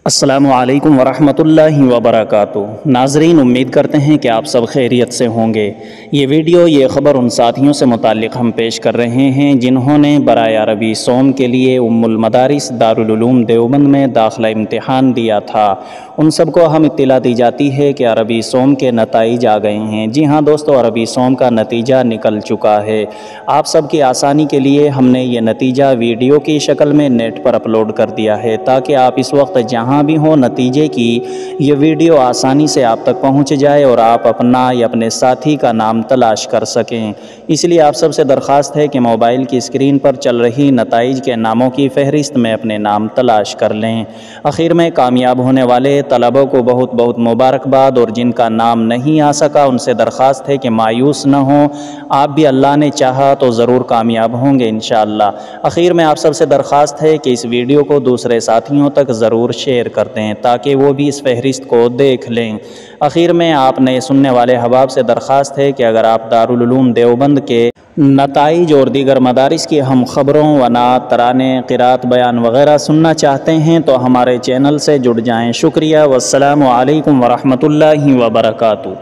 السلام علیکم ورحمۃ اللہ وبرکاتہ۔ ناظرین، امید کرتے ہیں کہ آپ سب خیریت سے ہوں گے۔ یہ خبر ان ساتھیوں سے متعلق ہم پیش کر رہے ہیں جنہوں نے برائے عربی سوم کے لیے ام المدارس دارالعلوم دیوبند میں داخلہ امتحان دیا تھا۔ ان سب کو ہم اطلاع دی جاتی ہے کہ عربی سوم کے نتائج آ گئے ہیں۔ جی ہاں دوستو، عربی سوم کا نتیجہ نکل چکا ہے۔ آپ سب کی آسانی کے لیے ہم نے یہ نتیجہ ویڈیو کی شکل میں نیٹ پر اپلوڈ کر دیا ہے تاکہ آپ اس وقت جہاں بھی ہو نتیجے کی یہ ویڈیو آسانی سے آپ تک پہنچ جائے اور آپ اپنا یا اپنے ساتھی کا نام تلاش کر سکیں۔ اس لیے آپ سب سے درخواست ہے کہ موبائل کی اسکرین پر چل رہی نتائج کے ناموں کی فہرست میں اپنے نام تلاش کر لیں۔ آخر میں کامیاب ہونے والے طلباء کو بہت بہت مبارکباد، اور جن کا نام نہیں آ سکا ان سے درخواست ہے کہ مایوس نہ ہوں، آپ بھی اللہ نے چاہا تو ضرور کامیاب ہوں گے انشاءاللہ۔ آخر میں آپ سب سے درخواست ہے کہ اس ویڈیو کو دوسرے ساتھیوں تک ضرور شیئر کر دیں تاکہ وہ بھی اس فہرست کو دیکھ لیں۔ آخر میں آپ نئے سننے والے احباب سے درخواست ہے کہ اگر آپ دارالعلوم دیوبند کے نتائج اور دیگر مدارس کی ہم خبروں و نعت، ترانے، قرات، بیان وغیرہ سننا چاہتے ہیں تو ہمارے چینل سے جڑ جائیں۔ شکریہ، والسلام علیکم ورحمۃ اللہ وبرکاتہ۔